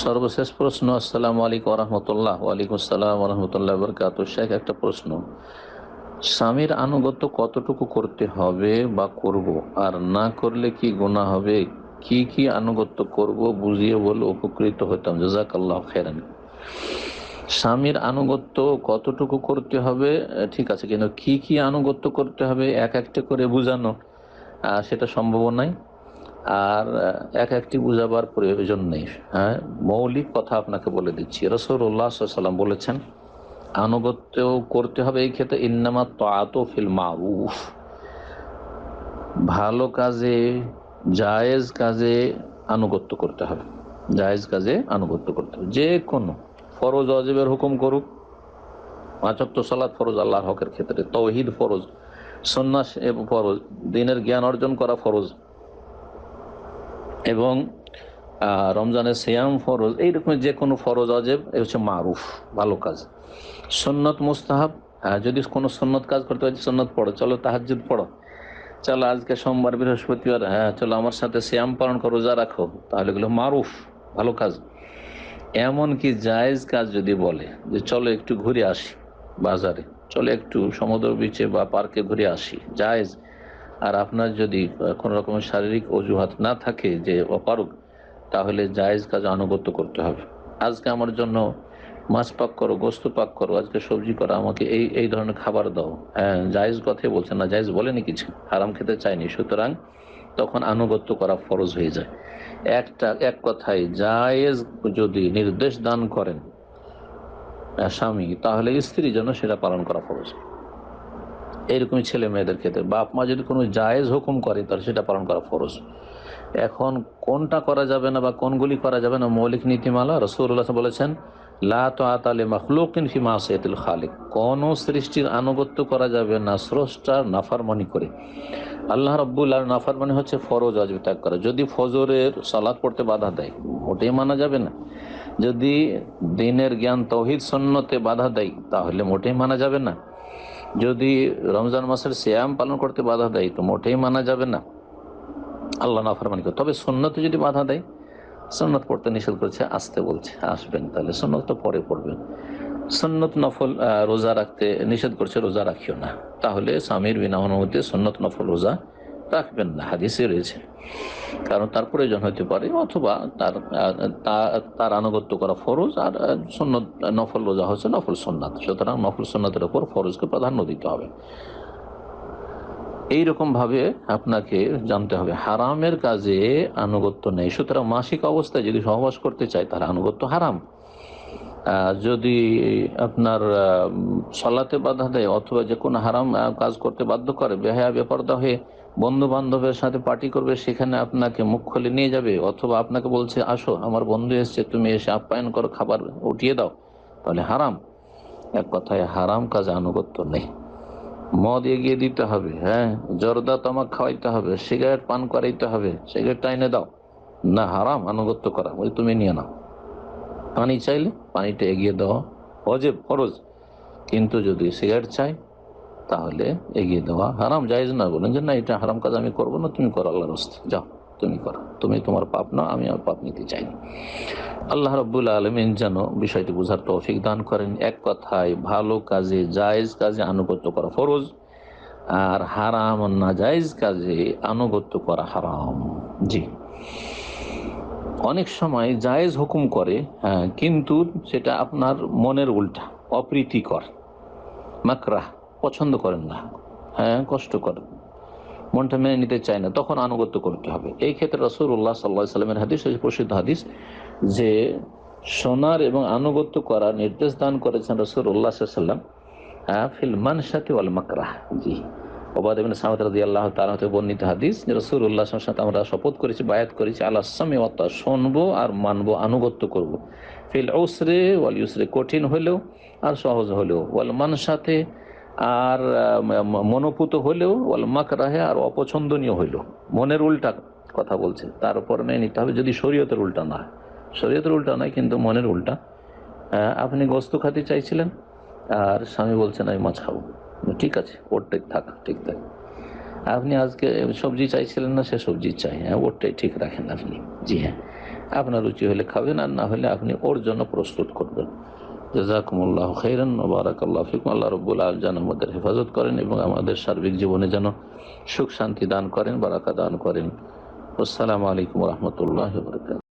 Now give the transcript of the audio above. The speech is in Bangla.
সর্বশেষ প্রশ্ন। আসসালামু আলাইকুম রহমতুল্লাহ। ওয়ালাইকুম আসসালাম রহমতুল্লাহ বরকাতুহ। শেখ, একটা প্রশ্ন, স্বামীর আনুগত্য কতটুকু করতে হবে বা করব, আর না করলে কি গুনাহ হবে? কি কি আনুগত্য করব বুঝিয়ে বলে উপকৃত হতাম, জাযাকাল্লাহু খাইরান। স্বামীর আনুগত্য কতটুকু করতে হবে ঠিক আছে, কিন্তু কি কি আনুগত্য করতে হবে এক একটা করে বুঝানো সেটা সম্ভব নাই। আর এক একটি বুঝাবার প্রয়োজন নেই। হ্যাঁ, মৌলিক কথা আপনাকে বলে দিচ্ছি। রাসূলুল্লাহ সাল্লাল্লাহু আলাইহি ওয়াসাল্লাম বলেছেন আনুগত্য করতে হবে এই ক্ষেত্রে ইন্নামা তাআতু ফিল মারুফ, ভালো কাজে, জায়েজ কাজে আনুগত্য করতে হবে। জায়েজ কাজে আনুগত্য করতে হবে। যে কোনো ফরজ ওয়াজিবের হুকুম করুক, 5 ওয়াক্ত সালাত ফরজ আল্লাহর হকের ক্ষেত্রে, তাওহীদ ফরজ, সুন্নাহ ফরজ, দ্বীনের জ্ঞান অর্জন করা ফরজ, এবং রমজানের সিয়াম ফরজ, এইরকম যে কোনো ফরজ ওয়াজিব এই হচ্ছে মারুফ, ভালো কাজ। সুন্নত মুস্তাহাব, যদি কোনো সুন্নত কাজ করতে হয়, সুন্নত পড়ো, চলো তাহাজ্জুদ পড়ো, চলো আজকে সোমবার বৃহস্পতিবার, হ্যাঁ চলো আমার সাথে সিয়াম পালন করো, রোজা রাখো, তাহলে এগুলো মারুফ, ভালো কাজ। এমনকি জায়েজ কাজ যদি বলে যে চলো একটু ঘুরে আসি বাজারে, চলো একটু সমুদ্র বিচে বা পার্কে ঘুরে আসি, জায়েজ। আর আপনার যদি কোনো রকমের শারীরিক অজুহাত না থাকে যে অপারক, তাহলে জায়েজ কাজ আনুগত্য করতে হবে। আজকে আমার জন্য মাছ পাক করো, গোস্ত পাক করো, আজকে সবজি করো, আমাকে এই এই ধরনের খাবার দাও, হ্যাঁ জায়েজ কথাই বলছেন, না জায়েজ বলেনি কিছু, হারাম খেতে চাইনি, সুতরাং তখন আনুগত্য করা ফরজ হয়ে যায়। এক কথায় জায়েজ যদি নির্দেশ দান করেন স্বামী, তাহলে স্ত্রীর জন্য সেটা পালন করা ফরজ। এইরকমই ছেলে মেয়েদের ক্ষেত্রে বাপ মা যদি কোনো জায়েজ হুকুম করে, তাহলে সেটা পালন করা ফরজ। এখন কোনটা করা যাবে না বা কোনগুলি করা যাবে না, মৌলিক নীতিমালা। রাসূলুল্লাহ বলেছেন লা তাআতা লিমাখলুকিন ফি মাসিয়াতিল খালিক, কোন সৃষ্টির আনুগত্য করা যাবে না স্রষ্টার নাফরমানি করে। আল্লাহ রাব্বুল আলামিন নাফরমানি হচ্ছে ফরজ ওয়াজিব ত্যাগ করা। যদি ফজরের সালাত পড়তে বাধা দেয়, মোটেই মানা যাবে না। যদি দ্বীনের জ্ঞান তাওহীদ সুন্নতে বাধা দেয়, তাহলে মোটেই মানা যাবে না। যদি রমজান মাসের সিয়াম পালন করতে বাধা দেয়, তো মোটেই মানা যাবে না, আল্লাহ নাফরমানি করে। তবে সুন্নতে যদি বাধা দেয়, সুন্নত পড়তে নিষেধ করছে, আসতে বলছে, আসবেন, তাহলে সুন্নতটা পরে পড়বেন। সুন্নত নফল রোজা রাখতে নিষেধ করছে, রোজা রাখিও না, তাহলে স্বামীর বিনা অনুমতিতে সুন্নত নফল রোজা রাখবেন না, হাদিসে রয়েছে। কারণ তার প্রয়োজন হতে পারে, অথবা তার আনুগত্য করা ফরজ, আর সুন্নত নফল রোজা হচ্ছে নফল সুন্নাত, সুতরাং নফল সুন্নাতের উপর ফরজকে প্রাধান্য দিতে হবে। এইরকম ভাবে আপনাকে জানতে হবে হারামের কাজে আনুগত্য নেই। সুতরাং মাসিক অবস্থায় যদি সহবাস করতে চায়, তার আনুগত্য হারাম। যদি আপনার সালাতে বাধা দেয়, অথবা যে কোনো হারাম কাজ করতে বাধ্য করে, বেহায়া বেপরদা হয়ে বন্ধু বান্ধবের সাথে পার্টি করবে, সেখানে আপনাকে মুখ খুলে নিয়ে যাবে, অথবা আপনাকে বলছে আসো আমার বন্ধু এসছে, তুমি এসে আপ্যায়ন করো, খাবার উঠিয়ে দাও, তাহলে হারাম। এক কথায় হারাম কাজে আনুগত্য নেই। মদ এগিয়ে দিতে হবে, হ্যাঁ জর্দা তামাক খাওয়াইতে হবে, সিগারেট পান করাইতে হবে, সিগারেট এনে দাও, না, হারাম আনুগত্য করা, ওই তুমি নিয়ে নাও। পানি চাইলে পানিটা এগিয়ে দেওয়া ওয়াজিব ফরজ, কিন্তু যদি সিগারেট চাই, তাহলে এগিয়ে দেওয়া হারাম, জায়েজ না। বলেন যে না, এটা হারাম কাজ, আমি করবো না, তুমি করো, আল্লাহর রাস্তে যাও, তুমি করো, তুমি তোমার পাপ না, আমি আমার পাপ নিতে চাই না। আল্লাহ রাব্বুল আলামিন যেন বিষয়টি বুঝার তৌফিক দান করেন। এক কথায় ভালো কাজে, জায়েজ কাজে আনুগত্য করা ফরজ, আর হারাম নাজায়েজ কাজে আনুগত্য করা হারাম। জি, অনেক সময় জায়েজ হুকুম করে, হ্যাঁ, কিন্তু সেটা আপনার মনের উল্টা, অপ্রীতিকর, মাকরাহ, পছন্দ করেন না, হ্যাঁ কষ্টকর, মনটা মেনে নিতে চায় না, তখন আনুগত্য করতে হবে। এই ক্ষেত্রে রাসূলুল্লাহ সাল্লাল্লাহু আলাইহি ওয়াসাল্লামের হাদিস, প্রসিদ্ধ হাদিস, যে শোনার এবং আনুগত্য করার নির্দেশ দান করেছেন রাসূলুল্লাহ সাল্লাল্লাহু আলাইহি ওয়াসাল্লাম ফিল মানশাতি ওয়াল মাকরাহ। জি, উবাদা ইবনে সামিত রাদিয়াল্লাহু তাআলা হতে বর্ণিত হাদিস, যে রাসূলুল্লাহ সাল্লাল্লাহু আলাইহি ওয়াসাল্লাম আমরা শপথ করেছি, বায়াত করেছি, আলা সামি ওয়া তা, শুনবো আর মানবো, আনুগত্য করব, ফিল উসরি ওয়াল ইউসরি, কঠিন হলেও আর সহজ হলেও, ওয়াল মানশাতে, আর মনোপুত হলেও, ওয়াল মাকরাহে, আর অপছন্দনীয় হইলেও, মনের উল্টা কথা বলছে, তার উপর মেনে নিতে হবে, যদি শরীয়তের উল্টা না হয়। শরীয়তের উল্টা নয়, কিন্তু মনের উল্টা। আপনি গোস্ত খেতে চাইছিলেন, আর স্বামী বলছেন আমি মাছ খাবো, ঠিক আছে, ওরটাই থাক, ঠিক থাক। আপনি আজকে সবজি চাইছিলেন না, সে সবজি চাই, হ্যাঁ ওরটাই ঠিক রাখেন আপনি। জি হ্যাঁ, আপনার রুচি হলে খাবেন, আর না হলে আপনি ওর জন্য প্রস্তুত করবেন। জাযাকুমুল্লাহু খাইরান ওয়া বারাকাল্লাহু ফিকুম। আল্লাহ রাব্বুল আলামিন যেন আমাদের হেফাজত করেন এবং আমাদের সার্বিক জীবনে যেন সুখ শান্তি দান করেন, বারাকা দান করেন। আসসালামু আলাইকুম ওয়া রাহমাতুল্লাহি ওয়া বারাকাতুহু।